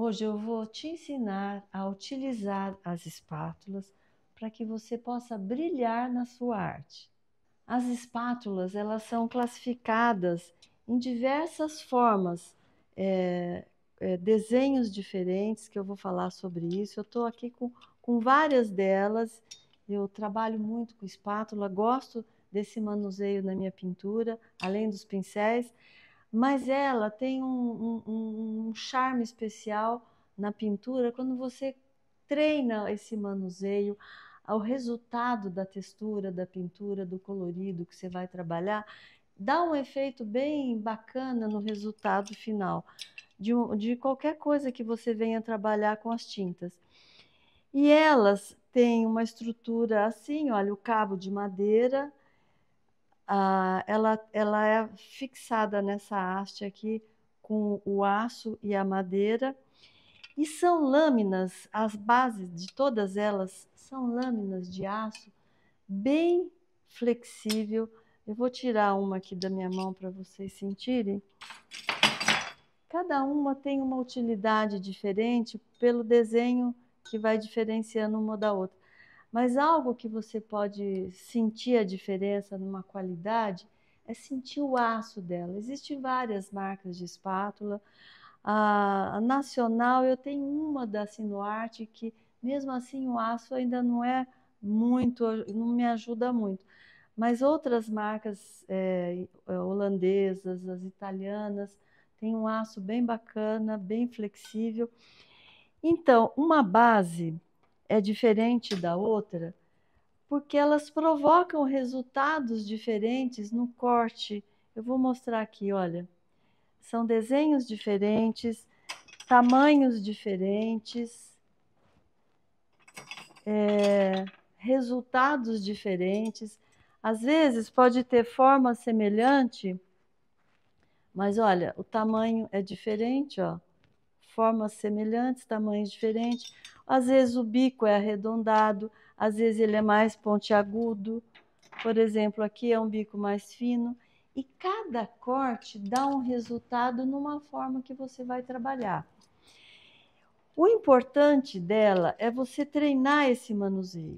Hoje eu vou te ensinar a utilizar as espátulas para que você possa brilhar na sua arte. As espátulas, elas são classificadas em diversas formas, desenhos diferentes, que eu vou falar sobre isso. Eu estou aqui com várias delas. Eu trabalho muito com espátula, gosto desse manuseio na minha pintura, além dos pincéis, mas ela tem um charme especial na pintura quando você treina esse manuseio, ao resultado da textura, da pintura, do colorido que você vai trabalhar, dá um efeito bem bacana no resultado final de qualquer coisa que você venha trabalhar com as tintas. E elas têm uma estrutura assim, olha, o cabo de madeira, ela é fixada nessa haste aqui com o aço e a madeira, e são lâminas, as bases de todas elas são lâminas de aço bem flexível. Eu vou tirar uma aqui da minha mão para vocês sentirem. Cada uma tem uma utilidade diferente pelo desenho que vai diferenciando uma da outra. Mas algo que você pode sentir a diferença numa qualidade é sentir o aço dela. Existem várias marcas de espátula. A nacional, eu tenho uma da Sinuarte que, mesmo assim, o aço ainda não é muito, não me ajuda muito. Mas outras marcas holandesas, as italianas, têm um aço bem bacana, bem flexível. Então, uma base é diferente da outra porque elas provocam resultados diferentes no corte. Eu vou mostrar aqui, olha. São desenhos diferentes, tamanhos diferentes, resultados diferentes. Às vezes pode ter forma semelhante, mas olha, o tamanho é diferente, ó. Formas semelhantes, tamanhos diferentes. Às vezes o bico é arredondado, às vezes ele é mais pontiagudo. Por exemplo, aqui é um bico mais fino. E cada corte dá um resultado numa forma que você vai trabalhar. O importante dela é você treinar esse manuseio,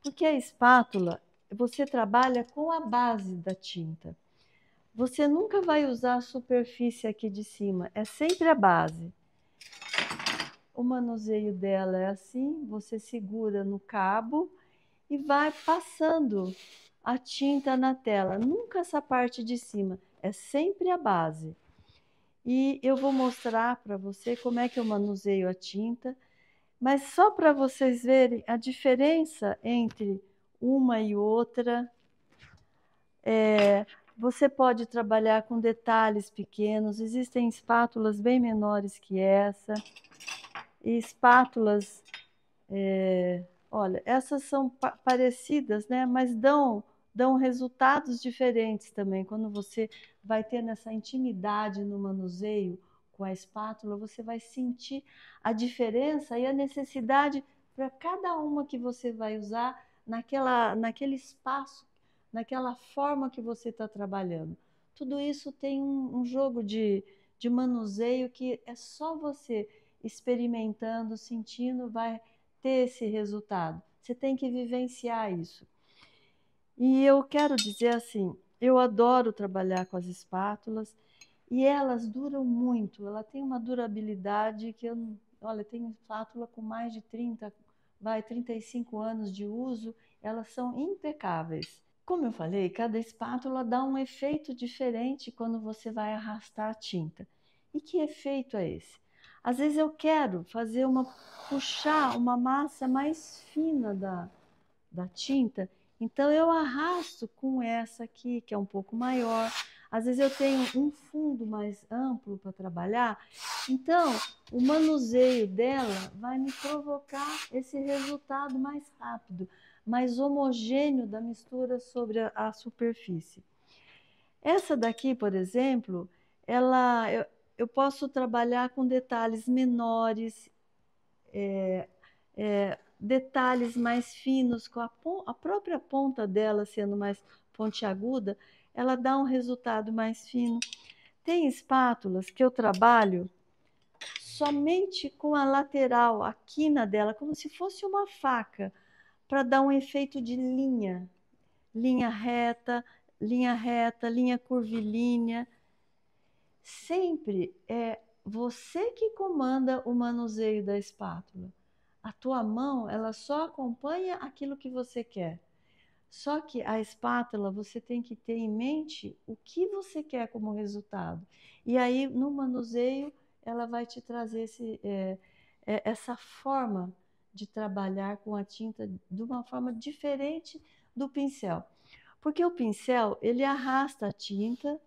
porque a espátula, você trabalha com a base da tinta. Você nunca vai usar a superfície aqui de cima, é sempre a base. O manuseio dela é assim, você segura no cabo e vai passando a tinta na tela. Nunca essa parte de cima, é sempre a base. E eu vou mostrar para você como é que eu manuseio a tinta, mas só para vocês verem a diferença entre uma e outra. Você pode trabalhar com detalhes pequenos, existem espátulas bem menores que essa, e espátulas, olha, essas são parecidas, né? Mas dão resultados diferentes também. Quando você vai ter essa intimidade no manuseio com a espátula, você vai sentir a diferença e a necessidade para cada uma que você vai usar naquele espaço, naquela forma que você está trabalhando. Tudo isso tem um jogo de manuseio que é só você experimentando, sentindo, vai ter esse resultado. Você tem que vivenciar isso. E eu quero dizer assim, eu adoro trabalhar com as espátulas e elas duram muito. Ela tem uma durabilidade que olha, tem espátula com mais de 35 anos de uso, elas são impecáveis. Como eu falei, cada espátula dá um efeito diferente quando você vai arrastar a tinta. E que efeito é esse? Às vezes eu quero puxar uma massa mais fina da tinta, então eu arrasto com essa aqui, que é um pouco maior. Às vezes eu tenho um fundo mais amplo para trabalhar, então o manuseio dela vai me provocar esse resultado mais rápido, mais homogêneo da mistura sobre a superfície. Essa daqui, por exemplo, eu posso trabalhar com detalhes menores, detalhes mais finos, com a própria ponta dela sendo mais pontiaguda, ela dá um resultado mais fino. Tem espátulas que eu trabalho somente com a lateral, a quina dela, como se fosse uma faca, para dar um efeito de linha. Linha reta, linha curvilínea. Sempre é você que comanda o manuseio da espátula. A tua mão, ela só acompanha aquilo que você quer. Só que a espátula, você tem que ter em mente o que você quer como resultado. E aí, no manuseio, ela vai te trazer essa forma de trabalhar com a tinta de uma forma diferente do pincel. Porque o pincel, ele arrasta a tinta,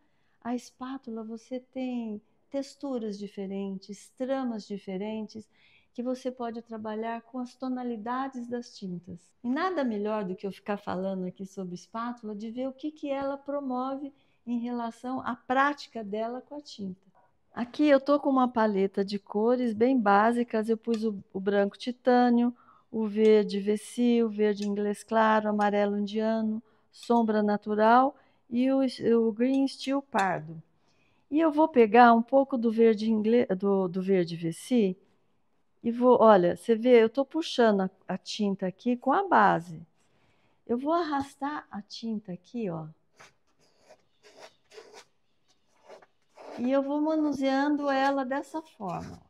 a espátula você tem texturas diferentes, tramas diferentes, que você pode trabalhar com as tonalidades das tintas. E nada melhor do que eu ficar falando aqui sobre espátula, de ver o que ela promove em relação à prática dela com a tinta. Aqui eu estou com uma paleta de cores bem básicas, eu pus o branco titânio, o verde Vessi, o verde inglês claro, o amarelo indiano, sombra natural e o green steel pardo. E eu vou pegar um pouco do verde inglês, do verde Vessi e vou, olha, você vê, eu estou puxando a tinta aqui com a base. Eu vou arrastar a tinta aqui, ó. E eu vou manuseando ela dessa forma.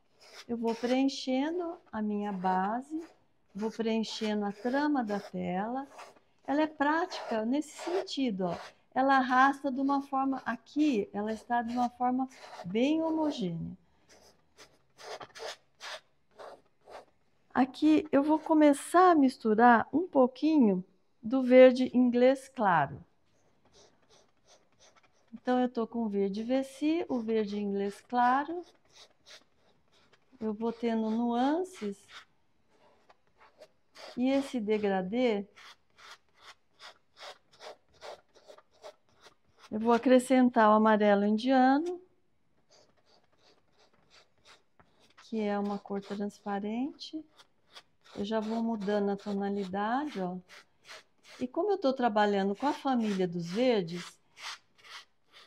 Eu vou preenchendo a minha base, vou preenchendo a trama da tela. Ela é prática nesse sentido, ó. Ela arrasta de uma forma, aqui ela está de uma forma bem homogênea. Aqui eu vou começar a misturar um pouquinho do verde inglês claro. Então eu estou com o verde Vessi, o verde inglês claro. Eu vou tendo nuances. E esse degradê, eu vou acrescentar o amarelo indiano, que é uma cor transparente. Eu já vou mudando a tonalidade, ó. E como eu estou trabalhando com a família dos verdes,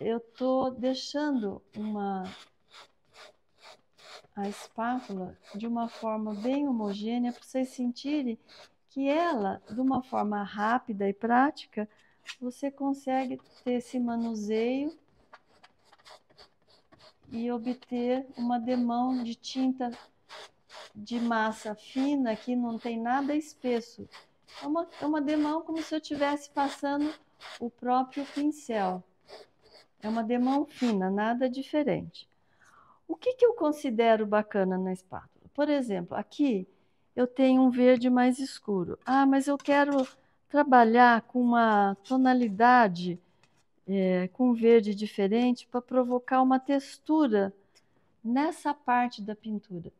eu estou deixando a espátula de uma forma bem homogênea para vocês sentirem que ela, de uma forma rápida e prática, você consegue ter esse manuseio e obter uma demão de tinta de massa fina que não tem nada espesso. É uma demão como se eu estivesse passando o próprio pincel. É uma demão fina, nada diferente. O que eu considero bacana na espátula? Por exemplo, aqui eu tenho um verde mais escuro. Ah, mas eu quero trabalhar com uma tonalidade com verde diferente para provocar uma textura nessa parte da pintura.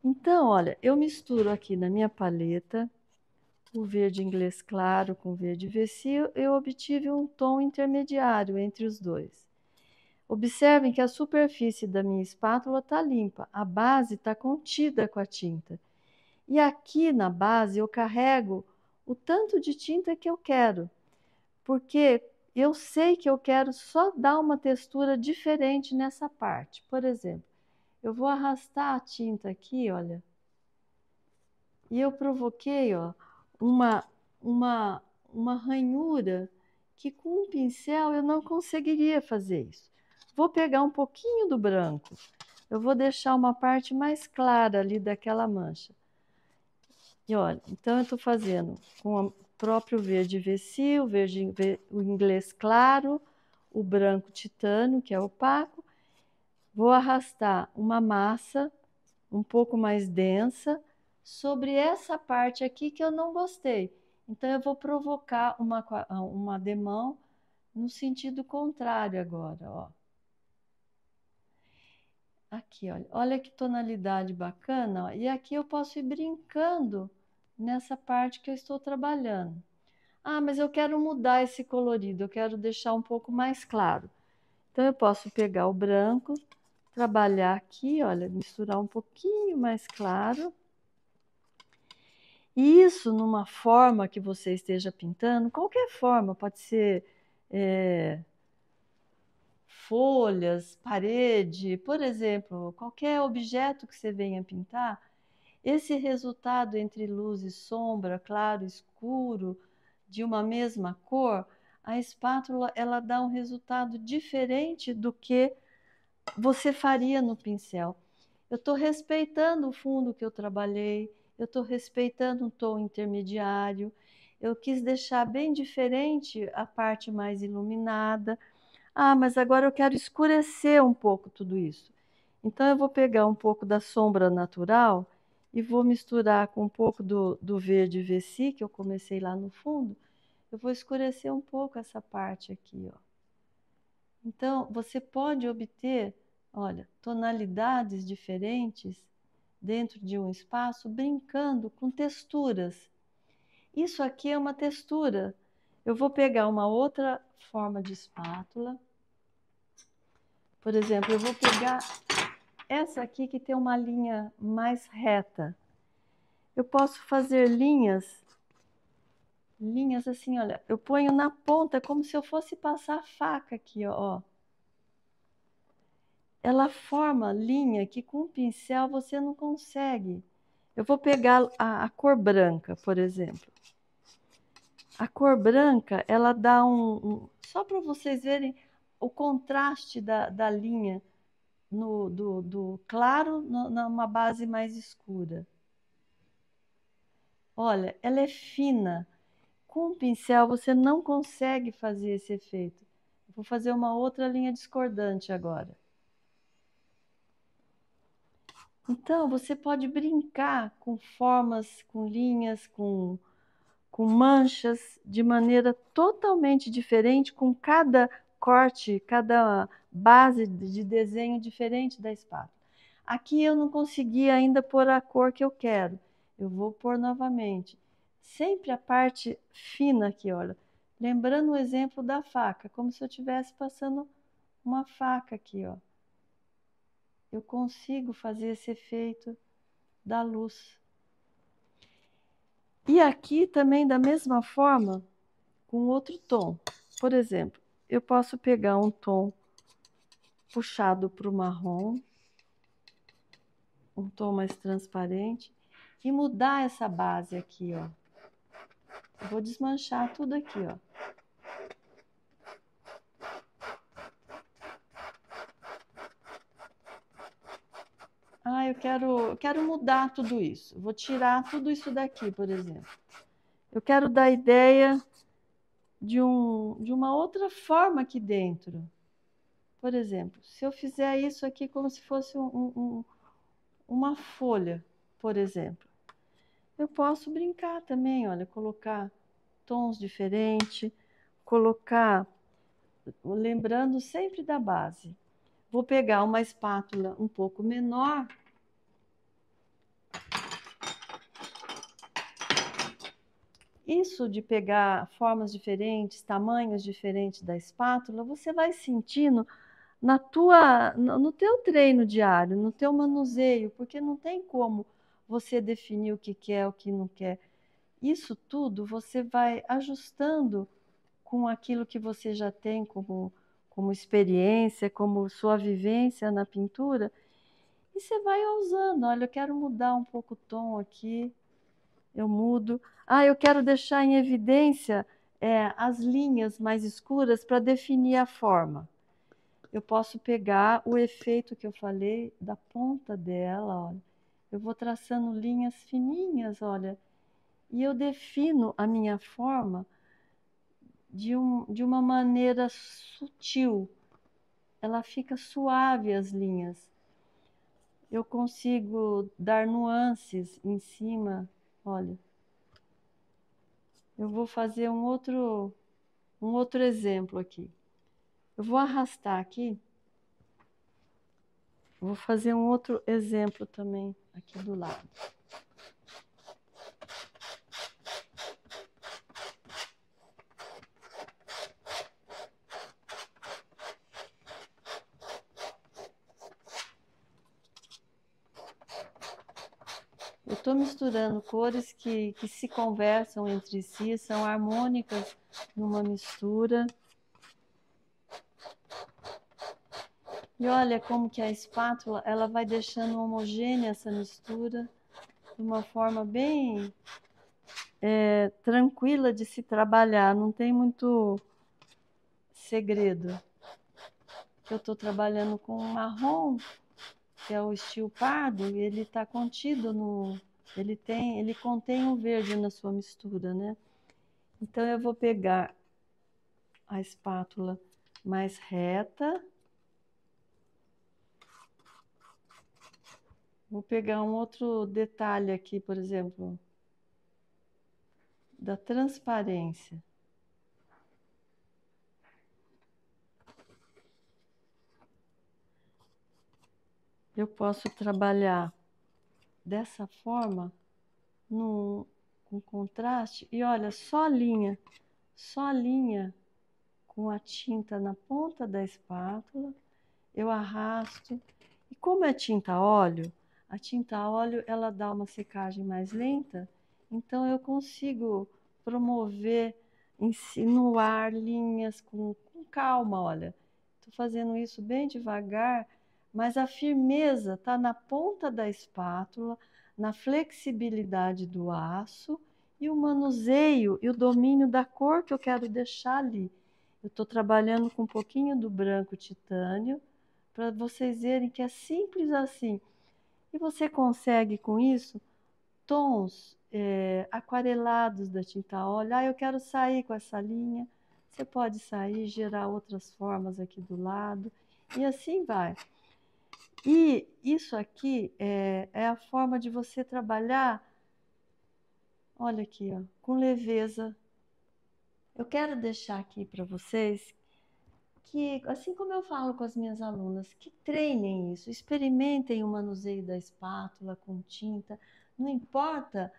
Então, olha, eu misturo aqui na minha paleta o verde inglês claro com o verde Vessi, eu obtive um tom intermediário entre os dois. Observem que a superfície da minha espátula está limpa, a base está contida com a tinta. E aqui na base eu carrego o tanto de tinta que eu quero, porque eu sei que eu quero só dar uma textura diferente nessa parte. Por exemplo, eu vou arrastar a tinta aqui, olha, e eu provoquei, ó, uma ranhura que com um pincel eu não conseguiria fazer isso. Vou pegar um pouquinho do branco, eu vou deixar uma parte mais clara ali daquela mancha. E olha, então eu estou fazendo com o próprio verde Vessi, o inglês claro, o branco titânio, que é opaco. Vou arrastar uma massa um pouco mais densa sobre essa parte aqui que eu não gostei. Então eu vou provocar uma demão no sentido contrário agora, ó. Aqui, olha, olha que tonalidade bacana, ó. E aqui eu posso ir brincando nessa parte que eu estou trabalhando. Ah, mas eu quero mudar esse colorido, eu quero deixar um pouco mais claro. Então eu posso pegar o branco, trabalhar aqui, olha, misturar um pouquinho mais claro. E isso numa forma que você esteja pintando, qualquer forma, pode ser folhas, parede, por exemplo, qualquer objeto que você venha pintar, esse resultado entre luz e sombra, claro, escuro, de uma mesma cor, a espátula ela dá um resultado diferente do que você faria no pincel. Eu estou respeitando o fundo que eu trabalhei, eu estou respeitando um tom intermediário, eu quis deixar bem diferente a parte mais iluminada. Ah, mas agora eu quero escurecer um pouco tudo isso. Então eu vou pegar um pouco da sombra natural e vou misturar com um pouco do verde VC, que eu comecei lá no fundo. Eu vou escurecer um pouco essa parte aqui, ó. Então, você pode obter, olha, tonalidades diferentes dentro de um espaço, brincando com texturas. Isso aqui é uma textura. Eu vou pegar uma outra forma de espátula. Por exemplo, eu vou pegar essa aqui que tem uma linha mais reta. Eu posso fazer linhas assim, olha, eu ponho na ponta como se eu fosse passar a faca aqui, ó. Ela forma linha que com o pincel você não consegue. Eu vou pegar a cor branca, por exemplo. A cor branca, ela dá só para vocês verem o contraste da linha do claro numa base mais escura. Olha, ela é fina. Com o pincel você não consegue fazer esse efeito. Vou fazer uma outra linha discordante agora. Então, você pode brincar com formas, com linhas, com manchas, de maneira totalmente diferente, com cada corte, cada base de desenho diferente da espátula. Aqui eu não consegui ainda pôr a cor que eu quero. Eu vou pôr novamente. Sempre a parte fina aqui, olha. Lembrando o exemplo da faca, como se eu estivesse passando uma faca aqui, ó. Eu consigo fazer esse efeito da luz. E aqui também, da mesma forma, com outro tom. Por exemplo, eu posso pegar um tom puxado para o marrom, um tom mais transparente, e mudar essa base aqui, ó. Eu vou desmanchar tudo aqui, ó. Ah, eu quero mudar tudo isso. Vou tirar tudo isso daqui, por exemplo. Eu quero dar ideia de uma outra forma aqui dentro. Por exemplo, se eu fizer isso aqui como se fosse uma folha, por exemplo, eu posso brincar também, olha, colocar tons diferentes, colocar, lembrando sempre da base. Vou pegar uma espátula um pouco menor. Isso de pegar formas diferentes, tamanhos diferentes da espátula, você vai sentindo no teu treino diário, no teu manuseio, porque não tem como você definir o que quer, o que não quer. Isso tudo você vai ajustando com aquilo que você já tem como experiência, como sua vivência na pintura, e você vai usando. Olha, eu quero mudar um pouco o tom aqui, eu mudo. Ah, eu quero deixar em evidência as linhas mais escuras para definir a forma. Eu posso pegar o efeito que eu falei da ponta dela, olha. Eu vou traçando linhas fininhas, olha, e eu defino a minha forma de uma maneira sutil. Ela fica suave as linhas. Eu consigo dar nuances em cima, olha. Eu vou fazer um outro exemplo aqui. Eu vou arrastar aqui. Vou fazer um outro exemplo também aqui do lado. Eu estou misturando cores que se conversam entre si, são harmônicas numa mistura. E olha como que a espátula, ela vai deixando homogênea essa mistura de uma forma bem tranquila de se trabalhar, não tem muito segredo. Eu estou trabalhando com um marrom, que é o steel pardo, e ele está contido no... Ele contém o verde na sua mistura, né? Então eu vou pegar a espátula mais reta. Vou pegar um outro detalhe aqui, por exemplo, da transparência. Eu posso trabalhar dessa forma, com contraste, e olha, só linha com a tinta na ponta da espátula, eu arrasto. E como é a tinta a óleo ela dá uma secagem mais lenta, então eu consigo promover, insinuar linhas com calma, olha. Estou fazendo isso bem devagar, mas a firmeza está na ponta da espátula, na flexibilidade do aço e o manuseio e o domínio da cor que eu quero deixar ali. Eu estou trabalhando com um pouquinho do branco titânio, para vocês verem que é simples assim. E você consegue com isso tons aquarelados da tinta a óleo. Ah, eu quero sair com essa linha. Você pode sair, gerar outras formas aqui do lado e assim vai. E isso aqui é a forma de você trabalhar, olha aqui, ó, com leveza. Eu quero deixar aqui para vocês que, assim como eu falo com as minhas alunas, que treinem isso, experimentem o manuseio da espátula com tinta, não importa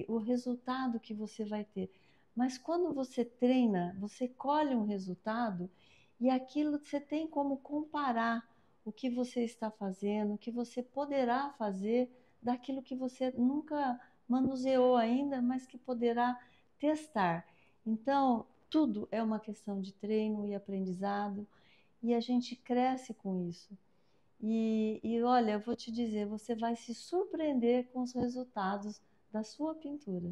o resultado que você vai ter, mas quando você treina, você colhe um resultado e aquilo você tem como comparar o que você está fazendo, o que você poderá fazer daquilo que você nunca manuseou ainda, mas que poderá testar. Então, tudo é uma questão de treino e aprendizado, e a gente cresce com isso. E olha, eu vou te dizer, você vai se surpreender com os resultados da sua pintura.